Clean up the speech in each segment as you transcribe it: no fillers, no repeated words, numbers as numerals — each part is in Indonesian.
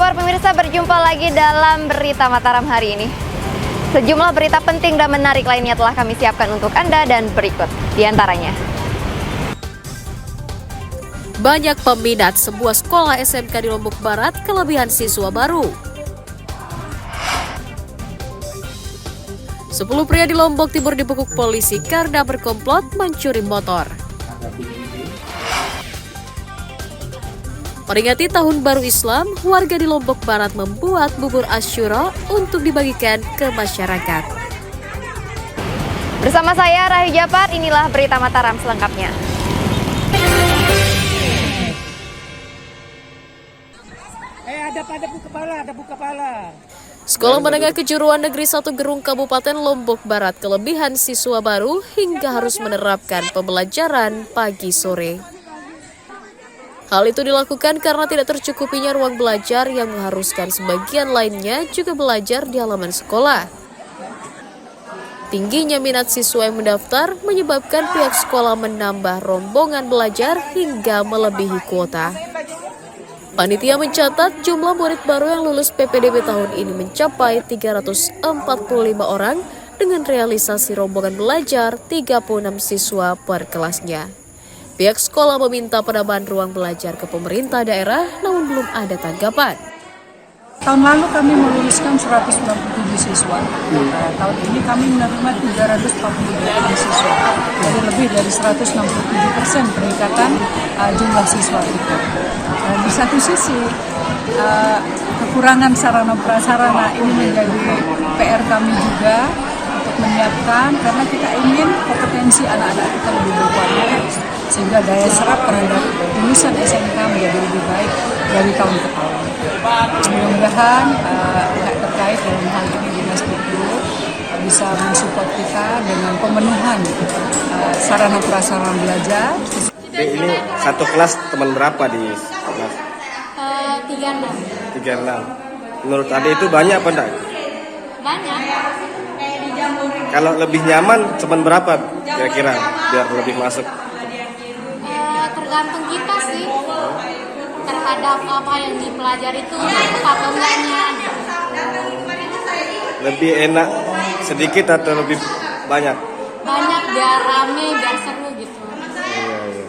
kabar pemirsa, berjumpa lagi dalam Berita Mataram hari ini. Sejumlah berita penting dan menarik lainnya telah kami siapkan untuk Anda dan berikut diantaranya. Banyak peminat sebuah sekolah SMK di Lombok Barat kelebihan siswa baru. 10 pria di Lombok Timur dibekuk polisi karena berkomplot mencuri motor. Peringati Tahun Baru Islam, warga di Lombok Barat membuat bubur Asyura untuk dibagikan ke masyarakat. Bersama saya Rahayu Japar, inilah Berita Mataram selengkapnya. Ada bu kepala. Sekolah Menengah Kejuruan Negeri 1 Gerung Kabupaten Lombok Barat kelebihan siswa baru hingga harus menerapkan pembelajaran pagi sore. Hal itu dilakukan karena tidak tercukupinya ruang belajar yang mengharuskan sebagian lainnya juga belajar di halaman sekolah. Tingginya minat siswa yang mendaftar menyebabkan pihak sekolah menambah rombongan belajar hingga melebihi kuota. Panitia mencatat jumlah murid baru yang lulus PPDB tahun ini mencapai 345 orang dengan realisasi rombongan belajar 36 siswa per kelasnya. Pihak sekolah meminta penambahan ruang belajar ke pemerintah daerah, namun belum ada tanggapan. Tahun lalu kami meluluskan 197 siswa. Tahun ini kami menerima 348 siswa. Jadi lebih dari 167% peningkatan jumlah siswa kita. Di satu sisi, kekurangan sarana prasarana ini menjadi PR kami juga untuk menyiapkan, karena kita ingin kompetensi anak-anak kita lebih berkualitas, sehingga daya serap terhadap lulusan SMK menjadi lebih baik dari tahun ke tahun. Mudah-mudahan pihak terkait dalam hal ini Dinas Dikbud bisa mensupport kita dengan pemenuhan sarana prasarana belajar. Ini satu kelas teman berapa di kelas? 36. 36. Menurut Ade itu banyak apa enggak? Banyak. Kalau lebih nyaman teman berapa kira-kira biar lebih masuk? Tergantung kita sih terhadap apa yang dipelajari itu apa enggaknya. Lebih enak sedikit atau lebih banyak? Banyak, biar rame, biar seru gitu. Iya.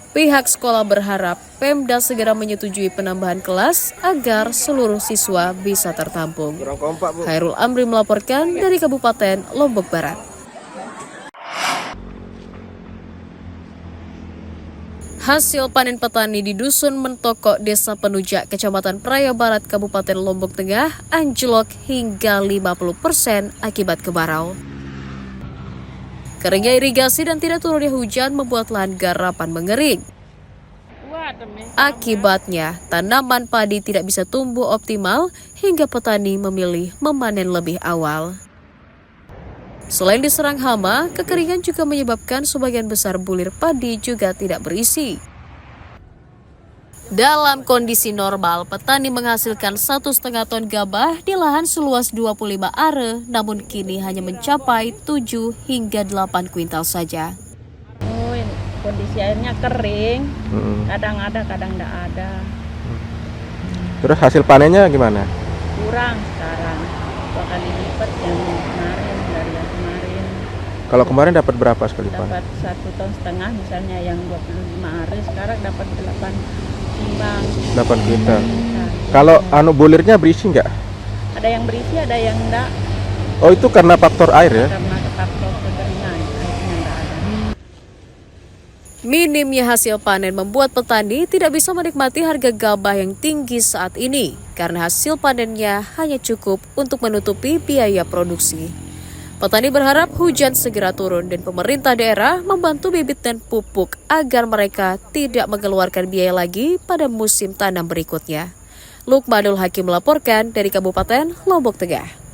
Pihak sekolah berharap Pemda segera menyetujui penambahan kelas agar seluruh siswa bisa tertampung. Kurang kompak, Bu. Khairul Amri melaporkan dari Kabupaten Lombok Barat. Hasil panen petani di Dusun Mentokok, Desa Penujak, Kecamatan Praia Barat, Kabupaten Lombok Tengah, anjlok hingga 50% akibat kemarau. Keringnya irigasi dan tidak turunnya hujan membuat lahan garapan mengering. Akibatnya, tanaman padi tidak bisa tumbuh optimal hingga petani memilih memanen lebih awal. Selain diserang hama, kekeringan juga menyebabkan sebagian besar bulir padi juga tidak berisi. Dalam kondisi normal, petani menghasilkan 1,5 ton gabah di lahan seluas 25 are, namun kini hanya mencapai 7 hingga 8 kuintal saja. Kondisi airnya kering, kadang ada, kadang tidak ada. Terus hasil panennya gimana? Kurang sekarang, 2 kali lipat yang kemarin, dari yang kemarin. Kalau kemarin dapat berapa sekali panen? Dapat 1,5 ton, misalnya yang 25 hari, sekarang dapat 8 timbang. 8 kuintal. Nah, Kalau bulirnya berisi nggak? ada yang berisi, ada yang enggak, Oh, itu karena faktor air ya? karena faktor kekeringan, airnya enggak ada. Minimnya hasil panen membuat petani tidak bisa menikmati harga gabah yang tinggi saat ini karena hasil panennya hanya cukup untuk menutupi biaya produksi. Petani berharap hujan segera turun dan pemerintah daerah membantu bibit dan pupuk agar mereka tidak mengeluarkan biaya lagi pada musim tanam berikutnya. Lukmanul Hakim melaporkan dari Kabupaten Lombok Tengah.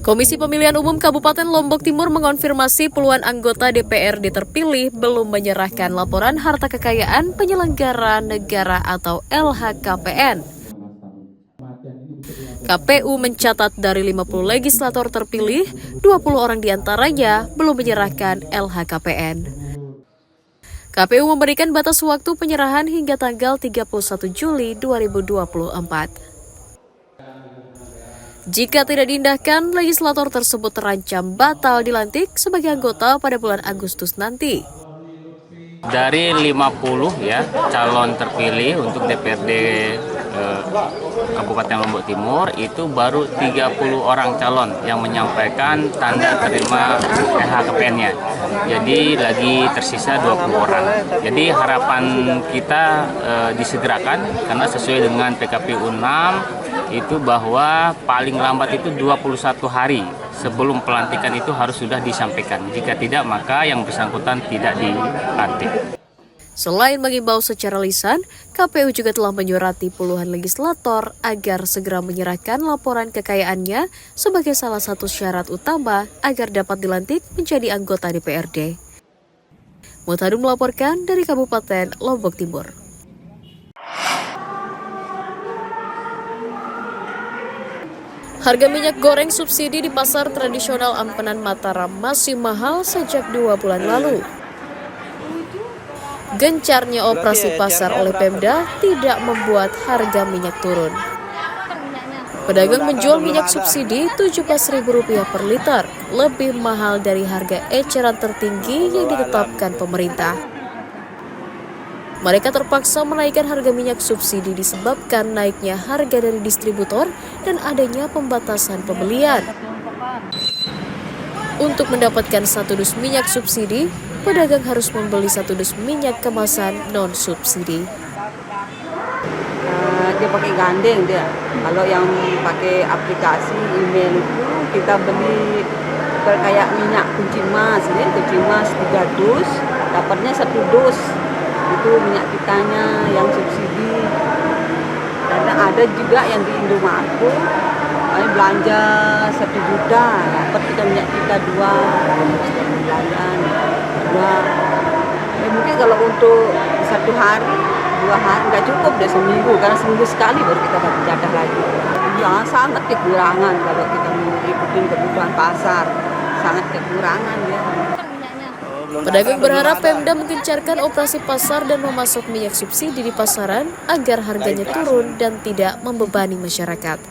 Komisi Pemilihan Umum Kabupaten Lombok Timur mengonfirmasi puluhan anggota DPRD terpilih belum menyerahkan laporan harta kekayaan penyelenggara negara atau LHKPN. KPU mencatat dari 50 legislator terpilih, 20 orang diantaranya belum menyerahkan LHKPN. KPU memberikan batas waktu penyerahan hingga tanggal 31 Juli 2024. Jika tidak diindahkan, legislator tersebut terancam batal dilantik sebagai anggota pada bulan Agustus nanti. Dari 50 ya calon terpilih untuk DPRD Kabupaten Lombok Timur itu baru 30 orang calon yang menyampaikan tanda terima LHKPN-nya. Jadi lagi tersisa 20 orang. Jadi harapan kita disegerakan karena sesuai dengan PKPU 6 itu bahwa paling lambat itu 21 hari sebelum pelantikan itu harus sudah disampaikan. Jika tidak, maka yang bersangkutan tidak dilantik. Selain mengimbau secara lisan, KPU juga telah menyurati puluhan legislator agar segera menyerahkan laporan kekayaannya sebagai salah satu syarat utama agar dapat dilantik menjadi anggota DPRD. Mutadum melaporkan dari Kabupaten Lombok Timur. Harga minyak goreng subsidi di pasar tradisional Ampenan Mataram masih mahal sejak 2 bulan lalu. Gencarnya operasi pasar oleh Pemda tidak membuat harga minyak turun. Pedagang menjual minyak subsidi Rp17.000 per liter, lebih mahal dari harga eceran tertinggi yang ditetapkan pemerintah. Mereka terpaksa menaikkan harga minyak subsidi disebabkan naiknya harga dari distributor dan adanya pembatasan pembelian. Untuk mendapatkan 1 dus minyak subsidi, pedagang harus membeli 1 dus minyak kemasan non-subsidi. Dia pakai gandeng dia. Kalau yang pakai aplikasi email itu kita beli kayak minyak kunci emas, ya, kunci emas 3 dus, dapatnya 1 dus. Itu minyak kitanya yang subsidi. Karena ada juga yang di Indomaret belanja 1 juta, dapat kita minyak kita 2 bulanan. Mungkin kalau untuk 1 hari, 2 hari nggak cukup deh seminggu, karena seminggu sekali baru kita dapat jatah lagi. Ya sangat kekurangan kalau kita mengikuti kebutuhan pasar, sangat kekurangan ya. Pedagang berharap Pemda mengencarkan operasi pasar dan memasok minyak subsidi di pasaran agar harganya turun dan tidak membebani masyarakat.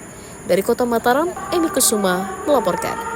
Dari Kota Mataram, Emi Kusuma melaporkan.